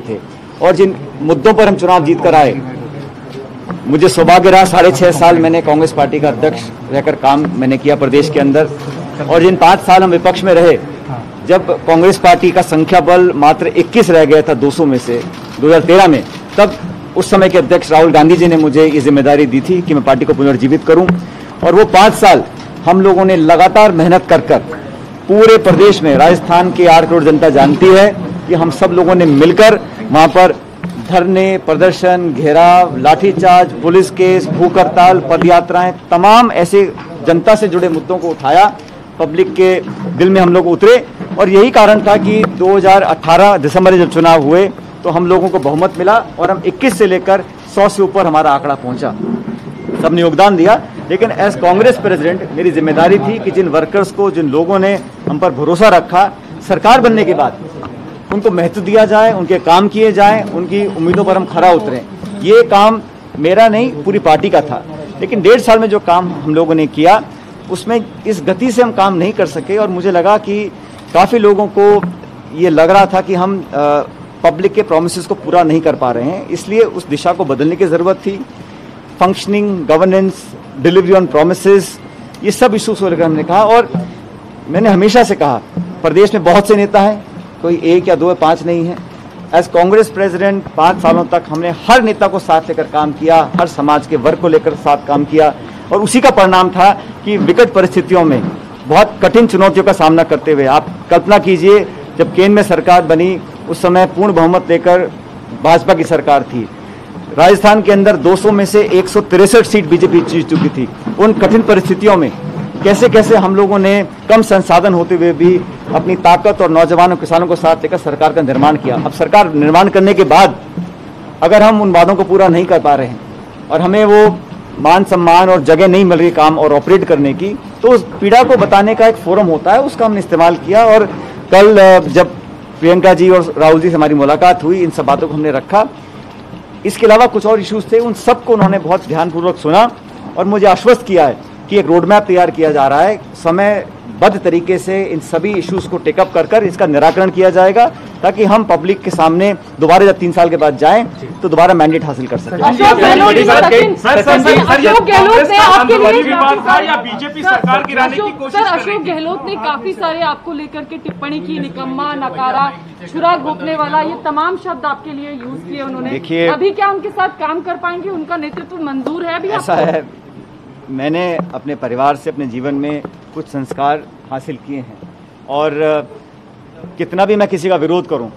थे और जिन मुद्दों पर हम चुनाव जीत कर आए, मुझे सौभाग्य रहा 6.5 साल मैंने कांग्रेस पार्टी का अध्यक्ष रहकर काम मैंने किया प्रदेश के अंदर। और जिन 5 साल हम विपक्ष में रहे, जब कांग्रेस पार्टी का संख्या बल मात्र 21 रह गया था 200 में से 2013 में, तब उस समय के अध्यक्ष राहुल गांधी जी ने मुझे ये जिम्मेदारी दी थी कि मैं पार्टी को पुनर्जीवित करूं। और वो 5 साल हम लोगों ने लगातार मेहनत कर पूरे प्रदेश में, राजस्थान की 8 करोड़ जनता जानती है कि हम सब लोगों ने मिलकर वहां पर धरने, प्रदर्शन, घेराव, लाठीचार्ज, पुलिस केस, भूख हड़ताल, पदयात्राएं, तमाम ऐसे जनता से जुड़े मुद्दों को उठाया, पब्लिक के दिल में हम लोग उतरे। और यही कारण था कि 2018 दिसंबर में जब चुनाव हुए तो हम लोगों को बहुमत मिला और हम 21 से लेकर 100 से ऊपर हमारा आंकड़ा पहुंचा। सबने योगदान दिया, लेकिन एज कांग्रेस प्रेसिडेंट मेरी जिम्मेदारी थी कि जिन वर्कर्स को, जिन लोगों ने हम पर भरोसा रखा, सरकार बनने के बाद उनको महत्व दिया जाए, उनके काम किए जाएं, उनकी उम्मीदों पर हम खरा उतरें। ये काम मेरा नहीं, पूरी पार्टी का था। लेकिन 1.5 साल में जो काम हम लोगों ने किया, उसमें इस गति से हम काम नहीं कर सके और मुझे लगा कि काफ़ी लोगों को ये लग रहा था कि हम पब्लिक के प्रोमिसेस को पूरा नहीं कर पा रहे हैं। इसलिए उस दिशा को बदलने की ज़रूरत थी। Functioning, governance, delivery on promises, ये सब इशूज़ को लेकर हमने कहा। और मैंने हमेशा से कहा, प्रदेश में बहुत से नेता हैं, कोई 1 या 2 या 5 नहीं है। एज कांग्रेस प्रेसिडेंट 5 सालों तक हमने हर नेता को साथ लेकर काम किया, हर समाज के वर्ग को लेकर साथ काम किया और उसी का परिणाम था कि विकट परिस्थितियों में, बहुत कठिन चुनौतियों का सामना करते हुए, आप कल्पना कीजिए जब केंद्र में सरकार बनी उस समय पूर्ण बहुमत लेकर भाजपा की सरकार थी। राजस्थान के अंदर 200 में से 163 सीट बीजेपी जीत चुकी थी। उन कठिन परिस्थितियों में कैसे कैसे हम लोगों ने कम संसाधन होते हुए भी अपनी ताकत और नौजवानों किसानों को साथ लेकर सरकार का निर्माण किया। अब सरकार निर्माण करने के बाद अगर हम उन वादों को पूरा नहीं कर पा रहे हैं और हमें वो मान सम्मान और जगह नहीं मिल रही काम और ऑपरेट करने की, तो उस पीड़ा को बताने का एक फोरम होता है, उसका हमने इस्तेमाल किया। और कल जब प्रियंका जी और राहुल जी से हमारी मुलाकात हुई, इन सब बातों को हमने रखा। इसके अलावा कुछ और इश्यूज थे, उन सबको उन्होंने बहुत ध्यानपूर्वक सुना और मुझे आश्वस्त किया है कि एक रोड मैप तैयार किया जा रहा है, समयबद्ध तरीके से इन सभी इश्यूज को टेकअप कर इसका निराकरण किया जाएगा, ताकि हम पब्लिक के सामने दोबारा जब 3 साल के बाद जाएं तो दोबारा मैंडेट हासिल कर सकें। अशोक गहलोत ने काफी सारे आपको लेकर के टिप्पणी की, निकम्मा, नकारा, छुरा घोंपने वाला, ये तमाम शब्द आपके लिए यूज किए उन्होंने। देखिए, अभी क्या उनके साथ काम कर पाएंगे? उनका नेतृत्व मंजूर है? अभी ऐसा है, मैंने अपने परिवार से अपने जीवन में कुछ संस्कार हासिल किए हैं और कितना भी मैं किसी का विरोध करूं,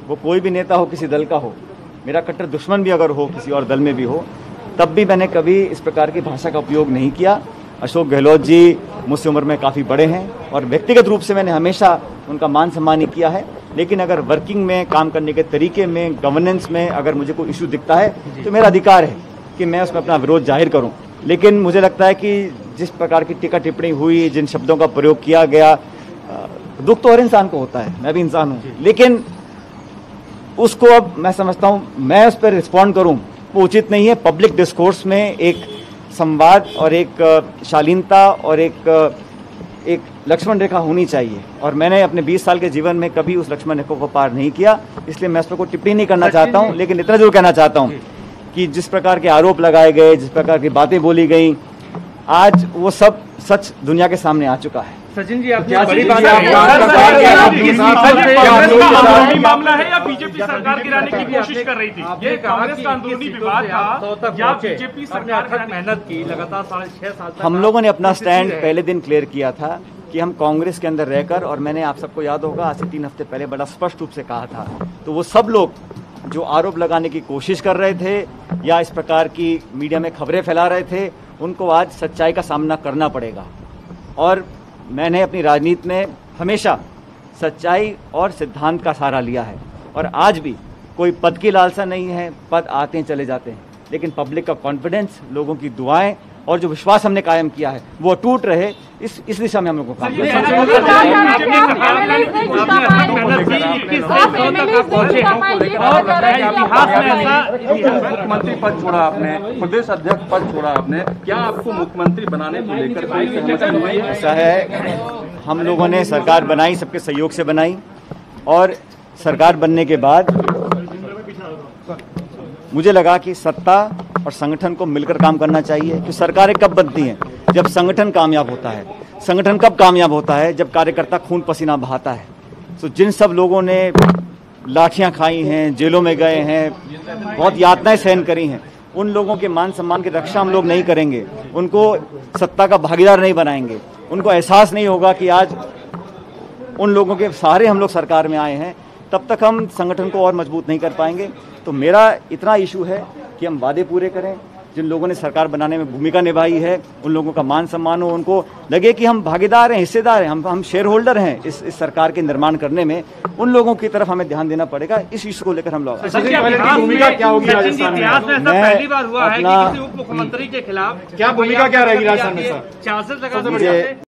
वो कोई भी नेता हो, किसी दल का हो, मेरा कट्टर दुश्मन भी अगर हो किसी और दल में भी हो, तब भी मैंने कभी इस प्रकार की भाषा का उपयोग नहीं किया। अशोक गहलोत जी मुझसे उम्र में काफ़ी बड़े हैं और व्यक्तिगत रूप से मैंने हमेशा उनका मान सम्मान ही किया है। लेकिन अगर वर्किंग में, काम करने के तरीके में, गवर्नेंस में अगर मुझे कोई इशू दिखता है तो मेरा अधिकार है कि मैं उसमें अपना विरोध जाहिर करूं। लेकिन मुझे लगता है कि जिस प्रकार की टीका टिप्पणी हुई, जिन शब्दों का प्रयोग किया गया, दुख तो हर इंसान को होता है, मैं भी इंसान हूं, लेकिन उसको अब मैं समझता हूं मैं उस पर रिस्पॉन्ड करूं वो उचित नहीं है। पब्लिक डिस्कोर्स में एक संवाद और एक शालीनता और एक लक्ष्मण रेखा होनी चाहिए और मैंने अपने 20 साल के जीवन में कभी उस लक्ष्मण रेखा को पार नहीं किया, इसलिए मैं उस पर कोई टिप्पणी नहीं करना चाहता हूं। लेकिन इतना जरूर कहना चाहता हूं कि जिस प्रकार के आरोप लगाए गए, जिस प्रकार की बातें बोली गई, आज वो सब सच दुनिया के सामने आ चुका है। सचिन जी, आपने बड़ी बात मामला है या बीजेपी सरकार गिराने की कोशिश कर रही थी? ये कांग्रेस का अंदरूनी विवाद था या बीजेपी सरकार मेहनत की लगातार 6.5 साल तक? हम लोगों ने अपना स्टैंड पहले दिन क्लियर किया था कि हम कांग्रेस के अंदर रहकर, और मैंने आप सबको याद होगा आज से 3 हफ्ते पहले बड़ा स्पष्ट रूप से कहा था, तो वो सब लोग जो आरोप लगाने की कोशिश कर रहे थे या इस प्रकार की मीडिया में खबरें फैला रहे थे, उनको आज सच्चाई का सामना करना पड़ेगा। और मैंने अपनी राजनीति में हमेशा सच्चाई और सिद्धांत का सहारा लिया है और आज भी कोई पद की लालसा नहीं है। पद आते हैं चले जाते हैं, लेकिन पब्लिक का कॉन्फिडेंस, लोगों की दुआएं और जो विश्वास हमने कायम किया है वो टूट रहे, इस दिशा में हम लोगों को काम करना है। मुख्यमंत्री पद छोड़ा आपने, प्रदेश अध्यक्ष पद छोड़ा आपने, क्या आपको मुख्यमंत्री बनाने को लेकर कोई सहमति हुई? ऐसा है, हम लोगों ने सरकार बनाई, सबके सहयोग से बनाई और सरकार बनने के बाद मुझे लगा कि सत्ता और संगठन को मिलकर काम करना चाहिए। कि सरकारें कब बनती हैं? जब संगठन कामयाब होता है। संगठन कब कामयाब होता है? जब कार्यकर्ता खून पसीना बहाता है। तो जिन सब लोगों ने लाठियां खाई हैं, जेलों में गए हैं, बहुत यातनाएं सहन करी हैं, उन लोगों के मान सम्मान की रक्षा हम लोग नहीं करेंगे, उनको सत्ता का भागीदार नहीं बनाएंगे, उनको एहसास नहीं होगा कि आज उन लोगों के सहारे हम लोग सरकार में आए हैं, तब तक हम संगठन को और मजबूत नहीं कर पाएंगे। तो मेरा इतना इशू है कि हम वादे पूरे करें, जिन लोगों ने सरकार बनाने में भूमिका निभाई है उन लोगों का मान सम्मान हो, उनको लगे कि हम भागीदार हैं, हिस्सेदार हैं, हम शेयर होल्डर हैं इस सरकार के निर्माण करने में। उन लोगों की तरफ हमें ध्यान देना पड़ेगा। इस इशू को लेकर हम लोग भूमिका क्या होगी राजस्थान में? पहली बार हुआ है कि किसी उप मुख्यमंत्री के खिलाफ क्या भूमिका क्या रहेगी राजस्थान में? सर चार्जेस लगा